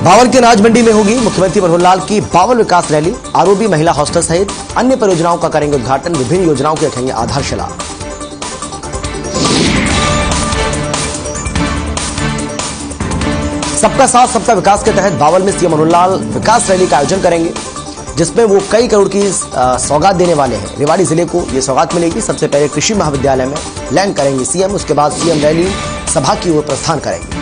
बावल के अनाज मंडी में होगी मुख्यमंत्री मनोहर लाल की बावल विकास रैली। आरओबी महिला हॉस्टल सहित अन्य परियोजनाओं का करेंगे उद्घाटन। विभिन्न योजनाओं की रखेंगे आधारशिला। सबका साथ सबका विकास के तहत बावल में सीएम मनोहर लाल विकास रैली का आयोजन करेंगे, जिसमें वो कई करोड़ की सौगात देने वाले हैं। रेवाड़ी जिले को ये सौगात मिलेगी। सबसे पहले कृषि महाविद्यालय में लैंड करेंगे सीएम। उसके बाद सीएम रैली सभा की ओर प्रस्थान करेंगे।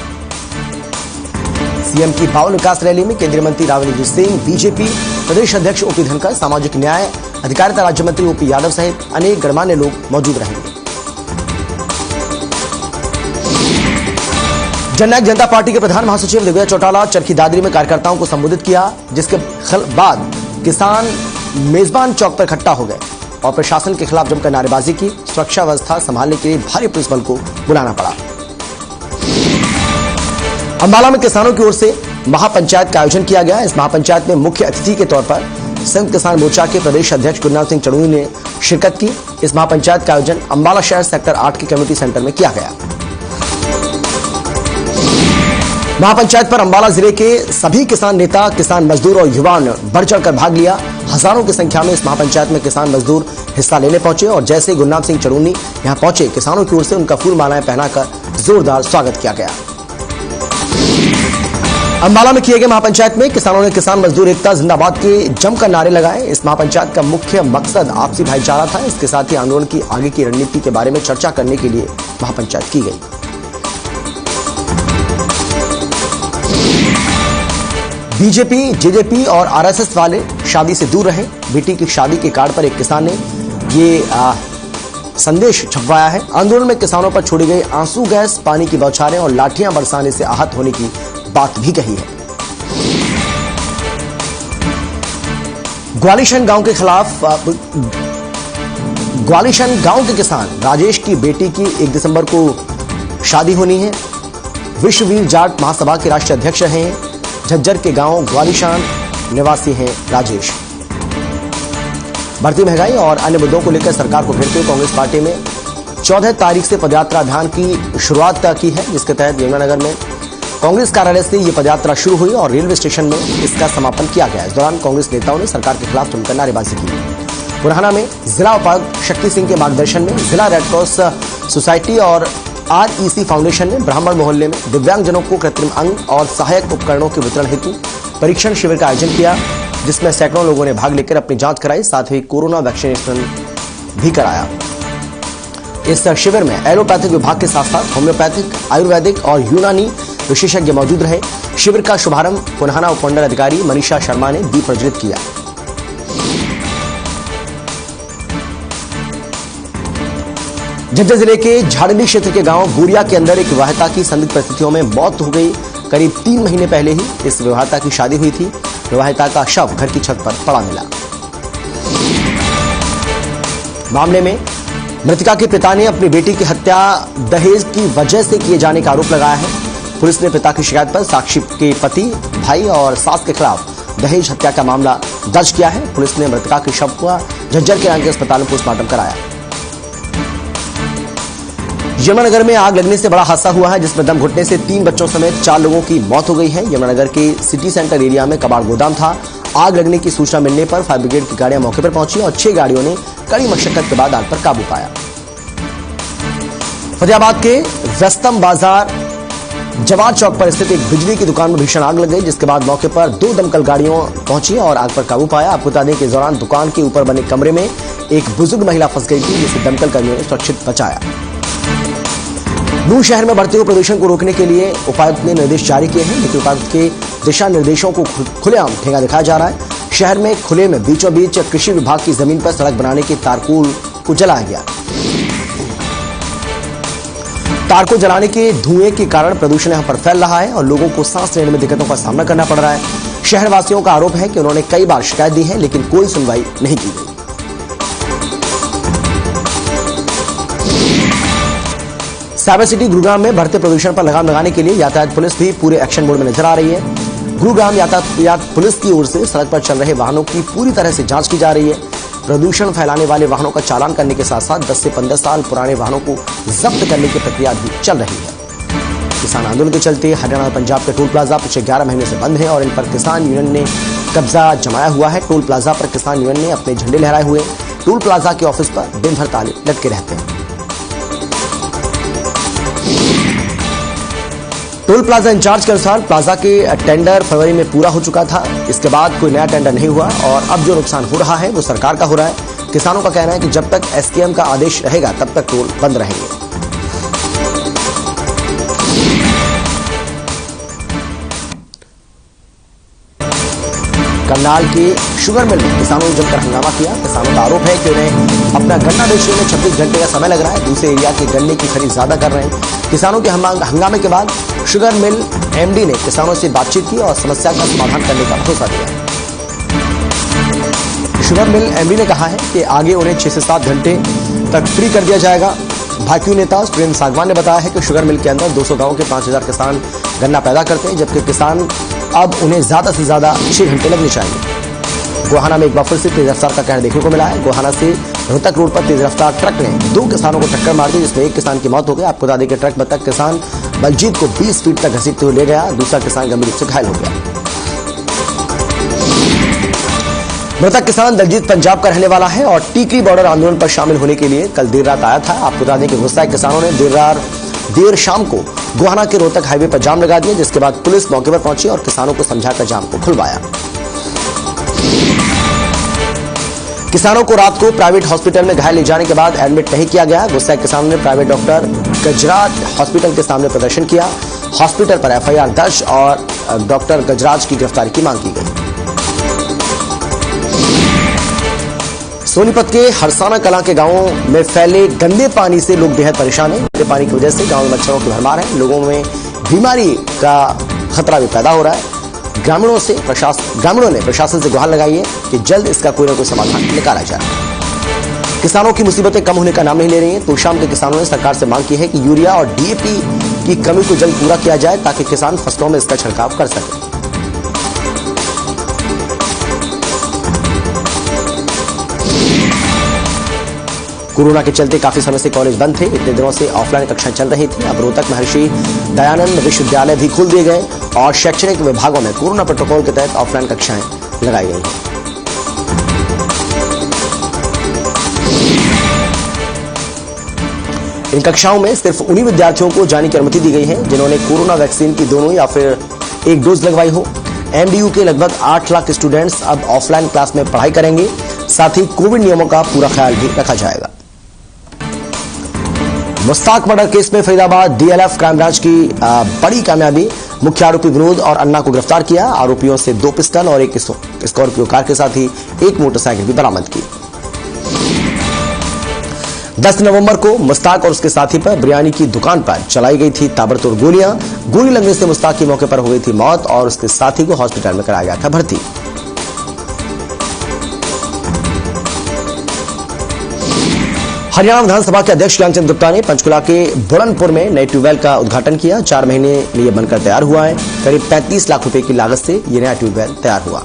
सीएम की बावल विकास रैली में केंद्रीय मंत्री राव इंद्रजीत सिंह, बीजेपी प्रदेश अध्यक्ष ओपी धनखड़, सामाजिक न्याय अधिकारिता राज्य मंत्री ओपी यादव सहित अनेक गणमान्य लोग मौजूद रहेंगे। जननायक जनता पार्टी के प्रधान महासचिव दिव्या चौटाला चरखी दादरी में कार्यकर्ताओं को संबोधित किया, जिसके बाद किसान मेजबान चौक पर इकट्ठा हो गए और प्रशासन के खिलाफ जमकर नारेबाजी की। सुरक्षा व्यवस्था संभालने के लिए भारी पुलिस बल को बुलाना पड़ा। अंबाला में किसानों की ओर से महापंचायत का आयोजन किया गया। इस महापंचायत में मुख्य अतिथि के तौर पर संयुक्त किसान मोर्चा के प्रदेश अध्यक्ष गुरनाम सिंह चड़ूनी ने शिरकत की। इस महापंचायत का आयोजन अंबाला शहर सेक्टर 8 के कम्युनिटी सेंटर में किया गया। महापंचायत पर अंबाला जिले के सभी किसान नेता, किसान मजदूर और युवाओं ने बढ़ चढ़कर भाग लिया। हजारों की संख्या में इस महापंचायत में किसान मजदूर हिस्सा लेने पहुंचे और जैसे गुरनाम सिंह चड़ूनी यहां पहुंचे, किसानों की ओर से उनका फूल मालाएं पहनाकर जोरदार स्वागत किया गया। अंबाला में किए गए महापंचायत में किसानों ने किसान मजदूर एकता जिंदाबाद के जमकर नारे लगाए। इस महापंचायत का मुख्य मकसद आपसी भाईचारा था। इसके साथ ही आंदोलन की आगे की रणनीति के बारे में चर्चा करने के लिए महापंचायत की गई। बीजेपी, जेजेपी और आरएसएस वाले शादी से दूर रहे। बेटी की शादी के कार्ड पर एक किसान ने ये संदेश छपवाया है। आंदोलन में किसानों पर छोड़ी गई आंसू गैस, पानी की बौछारें और लाठियां बरसाने से आहत होने की बात भी कही है। ग्वालिशन गांव के किसान राजेश की बेटी की 1 दिसंबर को शादी होनी है। विश्ववीर जाट महासभा के राष्ट्रीय अध्यक्ष रहे हैं। झज्जर के गांव ग्वालिशान निवासी हैं राजेश। बढ़ती महंगाई और अन्य मुद्दों को लेकर सरकार को घेरते हुए कांग्रेस पार्टी में 14 तारीख से पदयात्रा अभियान की शुरुआत की है, जिसके तहत यमुनानगर में कांग्रेस कार्यालय से यह पदयात्रा शुरू हुई और रेलवे स्टेशन में इसका समापन किया गया। इस दौरान कांग्रेस नेताओं ने सरकार के खिलाफ जमकर नारेबाजी की। बुरहाना में जिला उपायुक्त शक्ति सिंह के मार्गदर्शन में जिला रेडक्रॉस सोसाइटी और आरईसी फाउंडेशन ने ब्राह्मण मोहल्ले में दिव्यांगजनों को कृत्रिम अंग और सहायक उपकरणों के वितरण हेतु परीक्षण शिविर का आयोजन किया, जिसमें सैकड़ों लोगों ने भाग लेकर अपनी जांच कराई। साथ ही कोरोना वैक्सीनेशन भी कराया। इस शिविर में एलोपैथिक विभाग के साथ साथ होम्योपैथिक, आयुर्वेदिक और यूनानी विशेषज्ञ मौजूद रहे। शिविर का शुभारंभ पुनहाना उपमंडल अधिकारी मनीषा शर्मा ने दीप प्रज्वलित किया। झज्जर जिले के झाड़ली क्षेत्र के गांव गुड़िया के अंदर एक विवाहिता की संदिग्ध परिस्थितियों में मौत हो गई। करीब 3 महीने पहले ही इस विवाहिता की शादी हुई थी। विवाहिता का शव घर की छत पर पड़ा मिला। मामले में मृतका के पिता ने अपनी बेटी की हत्या दहेज की वजह से किए जाने का आरोप लगाया है। पुलिस ने पिता की शिकायत पर साक्षी के पति, भाई और सास के खिलाफ दहेज हत्या का मामला दर्ज किया है। पुलिस ने मृतका के शव को झज्जर के राजकीय अस्पताल में पोस्टमार्टम कराया। यमुनानगर में आग लगने से बड़ा हादसा हुआ है, जिसमें दम घुटने से 3 बच्चों समेत 4 लोगों की मौत हो गई है। यमुनानगर के सिटी सेंटर एरिया में कबाड़ गोदाम था। आग लगने की सूचना मिलने पर फायर ब्रिगेड की गाड़ियां मौके पर पहुंची और 6 गाड़ियों ने कड़ी मशक्कत के बाद आग पर काबू पाया। फतेहाबाद के व्यस्तम बाजार जवाद चौक पर स्थित एक बिजली की दुकान में भीषण आग लग गई, जिसके बाद मौके पर 2 दमकल गाड़ियों पहुंची और आग पर काबू पाया। आपको बता दें कि इस दौरान दुकान के ऊपर बने कमरे में एक बुजुर्ग महिला फंस गई थी, जिसे दमकल कर्मियों ने सुरक्षित बचाया। नूर शहर में बढ़ते हुए प्रदूषण को रोकने के लिए उपायुक्त ने निर्देश जारी किए हैं, लेकिन उपायुक्त के दिशा निर्देशों को खुलेआम ठेंगा दिखाया जा रहा है। शहर में खुले में बीचों बीच कृषि विभाग की जमीन पर सड़क बनाने के तारकोल को जलाया गया। तार को जलाने के धुएं के कारण प्रदूषण यहां पर फैल रहा है और लोगों को सांस लेने में दिक्कतों का सामना करना पड़ रहा है। शहरवासियों का आरोप है कि उन्होंने कई बार शिकायत दी है, लेकिन कोई सुनवाई नहीं की गई। साइबर सिटी गुरुग्राम में बढ़ते प्रदूषण पर लगाम लगाने के लिए यातायात पुलिस भी पूरे एक्शन मोड में नजर आ रही है। गुरुग्राम यातायात पुलिस की ओर से सड़क पर चल रहे वाहनों की पूरी तरह से जांच की जा रही है। प्रदूषण फैलाने वाले वाहनों का चालान करने के साथ साथ 10 से 15 साल पुराने वाहनों को जब्त करने की प्रक्रिया भी चल रही है। किसान आंदोलन के चलते हरियाणा और पंजाब के टोल प्लाजा पिछले 11 महीने से बंद हैं और इन पर किसान यूनियन ने कब्जा जमाया हुआ है। टोल प्लाजा पर किसान यूनियन ने अपने झंडे लहराए हुए टोल प्लाजा के ऑफिस पर दिन भर ताले लटके रहते हैं। टोल प्लाजा इंचार्ज के अनुसार प्लाजा के टेंडर फरवरी में पूरा हो चुका था। इसके बाद कोई नया टेंडर नहीं हुआ और अब जो नुकसान हो रहा है वो सरकार का हो रहा है। किसानों का कहना है कि जब तक एसकेएम का आदेश रहेगा तब तक टोल बंद रहेंगे। करनाल की शुगर मिल में किसानों ने जमकर हंगामा किया। किसानों का आरोप है कि उन्हें अपना गन्ना बेचने में 26 घंटे का समय लग रहा है। दूसरे एरिया के गन्ने की खरीद ज्यादा कर रहे हैं। किसानों के हंगामे के बाद शुगर मिल एमडी ने किसानों से बातचीत की और समस्या का समाधान करने का भरोसा दिया। शुगर मिल एमडी ने कहा है कि आगे उन्हें 6 से 7 घंटे तक फ्री कर दिया जाएगा। भाजपा नेता सुरेंद्र सागवान ने बताया है कि शुगर मिल के अंदर 200 गांवों के 5000 किसान गन्ना पैदा करते हैं, जबकि किसान अब उन्हें ज्यादा से ज्यादा 6 घंटे लगने चाहिए। गोहाना में एक बार फिर से तेज रफ्तार का कहर देखने को मिला है। गोहाना से रोहतक रोड पर तेज रफ्तार ट्रक ने 2 किसानों को टक्कर मार दी, जिसमें एक किसान की मौत हो गई। आपको बता दें कि ट्रक बतख किसान बलजीत को 20 फीट तक घसीटते हुए ले गया। दूसरा किसान गंभीर रूप से घायल हो गया। मृतक किसान दलजीत पंजाब का रहने वाला है और टीकरी बॉर्डर आंदोलन पर शामिल होने के लिए कल देर रात आया था। आपको बता दें कि गुस्साए किसानों ने देर शाम को गोहाना के रोहतक हाईवे पर जाम लगा दिया, जिसके बाद पुलिस मौके पर पहुंची और किसानों को समझाकर जाम को खुलवाया। किसानों को रात को प्राइवेट हॉस्पिटल में घायल ले जाने के बाद एडमिट नहीं किया गया। गुस्साए किसानों ने प्राइवेट डॉक्टर गजराज हॉस्पिटल के सामने प्रदर्शन किया। हॉस्पिटल पर एफआईआर दर्ज और डॉक्टर गजराज की गिरफ्तारी की मांग की गई। सोनीपत के हरसाना कला के गांवों में फैले गंदे पानी से लोग बेहद परेशान हैं। गंदे पानी की वजह से गांव में मच्छरों की भरमार है। लोगों में बीमारी का खतरा भी पैदा हो रहा है। ग्रामीणों ने प्रशासन से गुहार लगाई है कि जल्द इसका कोई न कोई समाधान निकाला जाए। किसानों की मुसीबतें कम होने का नाम नहीं ले रही हैं। तुलशाम के किसानों ने सरकार से मांग की है कि यूरिया और डीएपी की कमी को जल्द पूरा किया जाए ताकि किसान फसलों में इसका छिड़काव कर सके। कोरोना के चलते काफी समय से कॉलेज बंद थे। इतने दिनों से ऑफलाइन कक्षाएं चल रही थी। अब रोहतक महर्षि दयानंद विश्वविद्यालय भी खोल दिए गए और शैक्षणिक विभागों में कोरोना प्रोटोकॉल के तहत ऑफलाइन कक्षाएं लगाई गई हैं। इन कक्षाओं में सिर्फ उन्हीं विद्यार्थियों को जाने की अनुमति दी गई है जिन्होंने कोरोना वैक्सीन की दोनों या फिर एक डोज लगवाई हो। एमडीयू के लगभग 8 लाख स्टूडेंट्स अब ऑफलाइन क्लास में पढ़ाई करेंगे। साथ ही कोविड नियमों का पूरा ख्याल भी रखा जाएगा। मुश्ताक मर्डर केस में फरीदाबाद डीएलएफ क्राइम ब्रांच की बड़ी कामयाबी। मुख्य आरोपी विनोद और अन्ना को गिरफ्तार किया। आरोपियों से 2 पिस्टल और एक स्कॉर्पियो कार के साथ ही एक मोटरसाइकिल भी बरामद की। 10 नवंबर को मुश्ताक और उसके साथी पर बिरयानी की दुकान पर चलाई गई थी ताबड़तोड़ गोलियां। गोली लगने से मुश्ताक की मौके पर हो गई थी मौत और उसके साथी को हॉस्पिटल में कराया गया था भर्ती। हरियाणा विधानसभा के अध्यक्ष ज्ञानचंद गुप्ता ने पंचकुला के बुरनपुर में नए ट्यूबवेल का उद्घाटन किया। 4 महीने में यह बनकर तैयार हुआ है। करीब 35 लाख रुपए की लागत से यह नया ट्यूबवेल तैयार हुआ।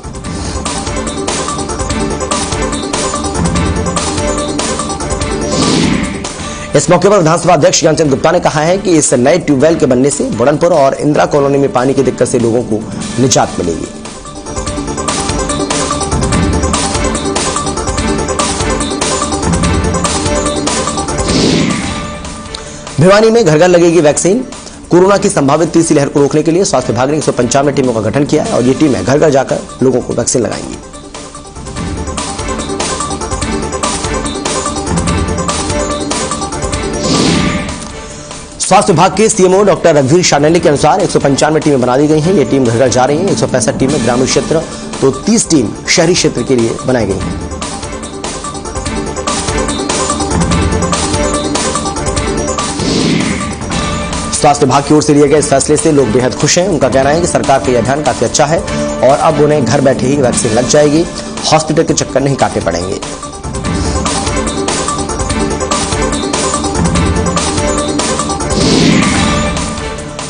इस मौके पर विधानसभा अध्यक्ष ज्ञानचंद गुप्ता ने कहा है कि इस नए ट्यूबवेल के बनने से बुरनपुर और इंदिरा कॉलोनी में पानी की दिक्कत से लोगों को निजात मिलेगी। भिवानी में घर घर लगेगी वैक्सीन। कोरोना की संभावित तीसरी लहर को रोकने के लिए स्वास्थ्य विभाग ने 195 टीमों का गठन किया है और ये टीमें घर घर जाकर लोगों को वैक्सीन लगाएंगी। स्वास्थ्य विभाग के सीएमओ डॉक्टर रघुवीर शानेली के अनुसार 195 टीमें बना दी गई हैं। ये टीम घर घर जा रही हैं। 165 टीमें ग्रामीण क्षेत्र तो 30 टीम शहरी क्षेत्र के लिए बनाई गई हैं। स्वास्थ्य विभाग की ओर से लिए गए इस फैसले से लोग बेहद खुश हैं। उनका कहना है कि सरकार का यह अभियान काफी अच्छा है और अब उन्हें घर बैठे ही वैक्सीन लग जाएगी। हॉस्पिटल के चक्कर नहीं काटने पड़ेंगे।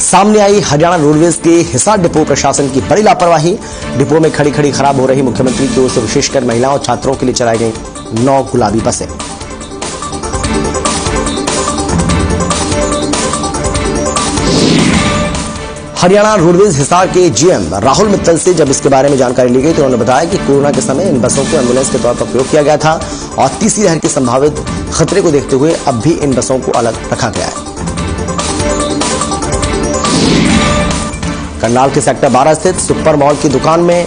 सामने आई हरियाणा रोडवेज के हिसार डिपो प्रशासन की बड़ी लापरवाही। डिपो में खड़ी खड़ी खराब हो रही मुख्यमंत्री की ओर से विशेषकर महिलाओं और छात्रों के लिए चलाई गई 9 गुलाबी बसें। हरियाणा रोडवेज हिसार के जीएम राहुल मित्तल से जब इसके बारे में जानकारी ली गई तो उन्होंने बताया कि कोरोना के समय इन बसों को एम्बुलेंस के तौर पर प्रयोग किया गया था और तीसरी लहर के संभावित खतरे को देखते हुए अब भी इन बसों को अलग रखा गया है। करनाल के सेक्टर 12 स्थित सुपर मॉल की दुकान में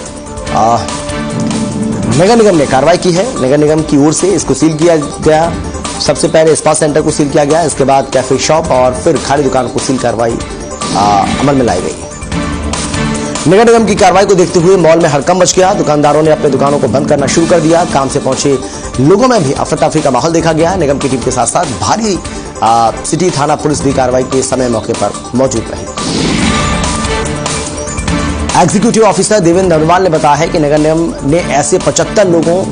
नगर निगम ने कार्रवाई की है। नगर निगम की ओर से इसको सील किया गया। सबसे पहले स्पा सेंटर को सील किया गया, इसके बाद कैफे शॉप और फिर खाली दुकान को सील कार्रवाई अमल में लाई गई। नगर निगम की कार्रवाई को देखते हुए मॉल में हड़कंप मच गया। दुकानदारों ने अपने दुकानों को बंद करना शुरू कर दिया। काम से पहुंचे लोगों में भी अफरा तफरी का माहौल देखा गया। निगम की टीम के साथ साथ भारी सिटी थाना पुलिस भी कार्रवाई के समय मौके पर मौजूद रही। एग्जीक्यूटिव ऑफिसर देवेंद्र अग्रवाल ने बताया है कि नगर निगम ने ऐसे 75 लोगों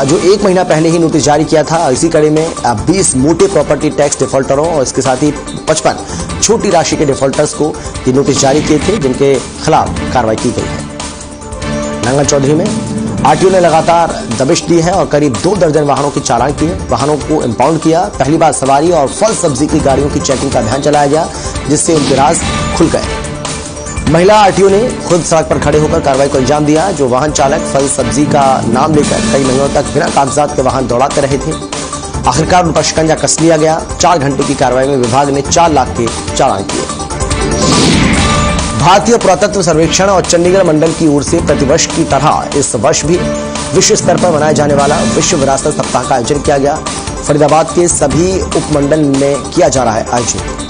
जो 1 महीना पहले ही नोटिस जारी किया था, इसी कड़ी में 20 मोटे प्रॉपर्टी टैक्स डिफॉल्टरों और इसके साथ ही 55 छोटी राशि के डिफॉल्टर्स को ये नोटिस जारी किए थे, जिनके खिलाफ कार्रवाई की गई है। नंगल चौधरी में आरटीओ ने लगातार दबिश दी है और करीब 2 दर्जन वाहनों के चालान किए, वाहनों को इंपाउंड किया। पहली बार सवारी और फल सब्जी की गाड़ियों की चेकिंग का अभियान चलाया गया, जिससे उनके राज खुल गए। महिला आरटीओ ने खुद सड़क पर खड़े होकर कार्रवाई को अंजाम दिया। जो वाहन चालक फल सब्जी का नाम लेकर कई महीनों तक बिना कागजात के वाहन दौड़ा कर रहे थे, आखिरकार उन पर शिकंजा कस लिया गया। 4 घंटे की कार्रवाई में विभाग ने 4 लाख के चालान किए। भारतीय पुरातत्व सर्वेक्षण और चंडीगढ़ मंडल की ओर से प्रतिवर्ष की तरह इस वर्ष भी विश्व स्तर पर मनाए जाने वाला विश्व विरासत सप्ताह का आयोजन किया गया। फरीदाबाद के सभी उपमंडल में किया जा रहा है आयोजन।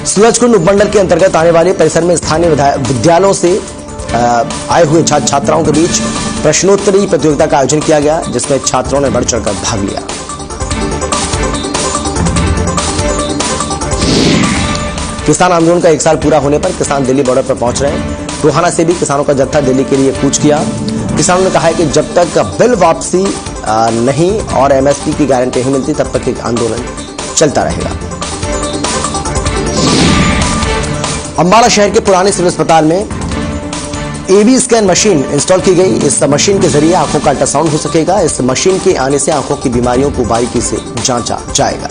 सूरजकुंड उपमंडल के अंतर्गत आने वाले परिसर में स्थानीय विद्यालयों से आए हुए छात्र छात्राओं के बीच प्रश्नोत्तरी प्रतियोगिता का आयोजन किया गया, जिसमें छात्रों ने बढ़ चढ़कर भाग लिया। किसान आंदोलन का 1 साल पूरा होने पर किसान दिल्ली बॉर्डर पर पहुंच रहे हैं। टोहाना से भी किसानों का जत्था दिल्ली के लिए कूच किया। किसानों ने कहा है कि जब तक बिल वापसी नहीं और एमएसपी की गारंटी नहीं मिलती, तब तक एक आंदोलन चलता रहेगा। अंबाला शहर के पुराने सिविल अस्पताल में एबी स्कैन मशीन इंस्टॉल की गई। इस मशीन के जरिए आंखों का अल्ट्रासाउंड हो सकेगा। इस मशीन के आने से आंखों की बीमारियों को बारीकी से जांचा जाएगा।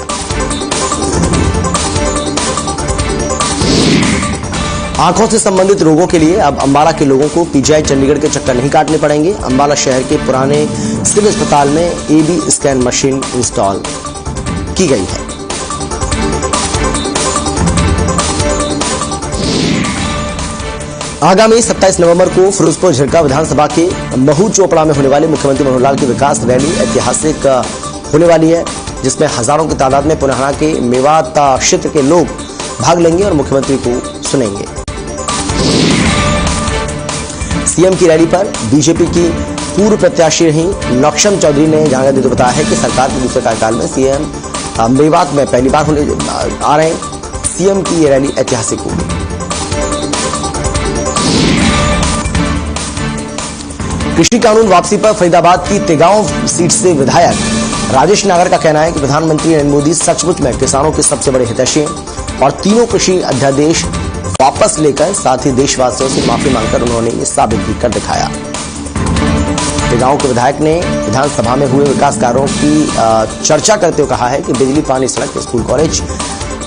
आंखों से संबंधित रोगों के लिए अब अंबाला के लोगों को पीजीआई चंडीगढ़ के चक्कर नहीं काटने पड़ेंगे। अंबाला शहर के पुराने सिविल अस्पताल में एबी स्कैन मशीन इंस्टॉल की गई है। आगामी 27 नवंबर को फिरोजपुर झिरका विधानसभा के महू चोपड़ा में होने वाली मुख्यमंत्री मनोहर लाल की विकास रैली ऐतिहासिक होने वाली है, जिसमें हजारों की तादाद में पुनहरा के मेवात क्षेत्र के लोग भाग लेंगे और मुख्यमंत्री को सुनेंगे। सीएम की रैली पर बीजेपी की पूर्व प्रत्याशी रही नौक्षम चौधरी ने जानकारी देते बताया है कि सरकार के दूसरे कार्यकाल में सीएम मेवात में पहली बार होने आ रहे हैं। सीएम की ये रैली ऐतिहासिक होगी। कृषि कानून वापसी पर फरीदाबाद की तेगांव सीट से विधायक राजेश नागर का कहना है कि प्रधानमंत्री नरेंद्र मोदी सचमुच में किसानों के सबसे बड़े हितैषी हैं और तीनों कृषि अध्यादेश वापस लेकर साथ ही देशवासियों से माफी मांगकर उन्होंने ये साबित भी कर दिखाया। तेगांव के विधायक ने विधानसभा में हुए विकास कार्यों की चर्चा करते हुए कहा है कि बिजली, पानी, सड़क, स्कूल, कॉलेज,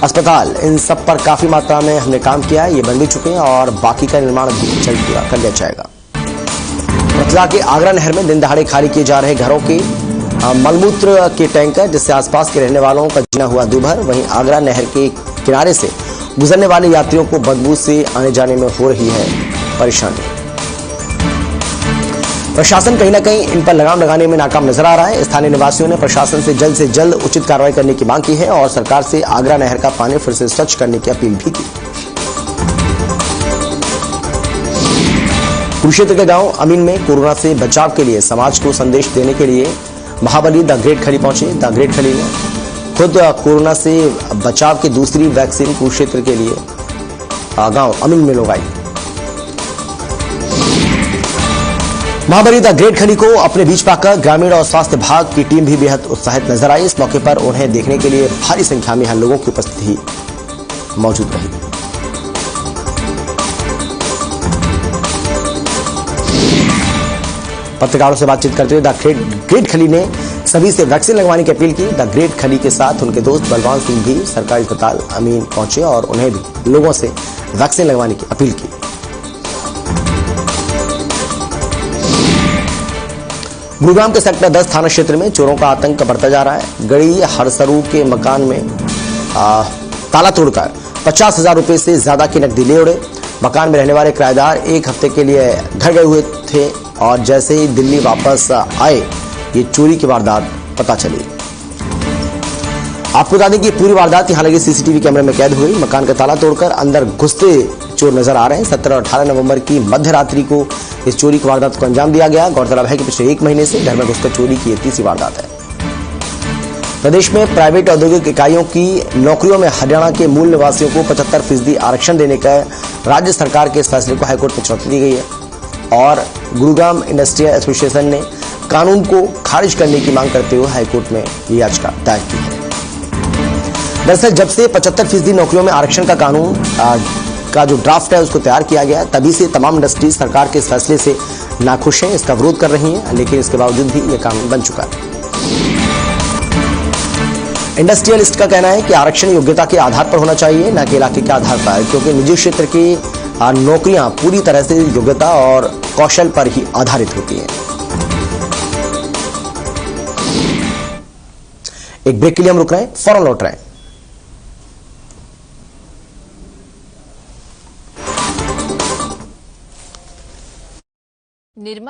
अस्पताल, इन सब पर काफी मात्रा में हमने काम किया है। ये बन भी चुके हैं और बाकी का निर्माण भी जल्द पूरा कर लिया जाएगा। मथुरा के आगरा नहर में दिन दहाड़े खाली किए जा रहे घरों के मलमूत्र के टैंकर, जिससे आसपास के रहने वालों का जीना हुआ दूभर। वहीं आगरा नहर के किनारे से गुजरने वाले यात्रियों को बदबू से आने जाने में हो रही है परेशानी। प्रशासन कहीं न कहीं इन पर लगाम लगाने में नाकाम नजर आ रहा है। स्थानीय निवासियों ने प्रशासन से जल्द उचित कार्रवाई करने की मांग की है और सरकार से आगरा नहर का पानी फिर से स्वच्छ करने की अपील भी की। कुरुक्षेत्र के गांव अमीन में कोरोना से बचाव के लिए समाज को संदेश देने के लिए महाबली द ग्रेट खली पहुंचे। द ग्रेट खली ने खुद कोरोना से बचाव की दूसरी वैक्सीन कुरुक्षेत्र के लिए गांव अमीन में लगाई। महाबली द ग्रेट खली को अपने बीच पाकर ग्रामीण और स्वास्थ्य विभाग की टीम भी बेहद उत्साहित नजर आई। इस मौके पर उन्हें देखने के लिए भारी संख्या में लोगों की उपस्थिति मौजूद रही। पत्रकारों से बातचीत करते हुए द ग्रेट खली ने सभी से वैक्सीन लगवाने की अपील की। द ग्रेट खली के साथ उनके दोस्त बलवान सिंह भी सरकारी अस्पताल अमीन पहुंचे और उन्हें भी लोगों से वैक्सीन लगवाने की अपील की। गुरुग्राम के सेक्टर 10 थाना क्षेत्र में चोरों का आतंक बढ़ता जा रहा है। गड़ी हरसरू के मकान में ताला तोड़कर 50,000 रुपए से ज्यादा की नकदी ले उड़े। मकान में रहने वाले किराएदार एक हफ्ते के लिए घर गए हुए थे और जैसे ही दिल्ली वापस आए ये चोरी की वारदात पता चली। आपको बता दें कि पूरी वारदात यहां लगे सीसीटीवी कैमरे में कैद हुई। मकान का ताला तोड़कर अंदर घुसते चोर नजर आ रहे हैं। 17 और 18 नवंबर की मध्य रात्रि को इस चोरी की वारदात को अंजाम दिया गया। गौरतलब है कि पिछले 1 महीने से घर में घुसकर चोरी की 30वीं वारदात है। प्रदेश में प्राइवेट औद्योगिक इकाइयों की नौकरियों में हरियाणा के मूल निवासियों को 75% आरक्षण देने का राज्य सरकार के इस फैसले को हाईकोर्ट में चुनौती दी गई है और गुरुग्राम इंडस्ट्रियल एसोसिएशन ने कानून को खारिज करने की मांग करते हुए हाईकोर्ट में ये याचिका दायर की है। दरअसल जब से 75% नौकरियों में आरक्षण का कानून का जो ड्राफ्ट है उसको तैयार किया गया, तभी से तमाम इंडस्ट्रीज सरकार के इस फैसले से नाखुश हैं, इसका विरोध कर रही हैं, लेकिन इसके बावजूद भी ये कानून बन चुका है। इंडस्ट्रियलिस्ट का कहना है कि आरक्षण योग्यता के आधार पर होना चाहिए, न कि इलाके के आधार पर, क्योंकि निजी क्षेत्र की नौकरियां पूरी तरह से योग्यता और कौशल पर ही आधारित होती हैं। एक ब्रेक के लिए हम रुक रहे हैं, फौरन लौट रहे हैं। निर्मल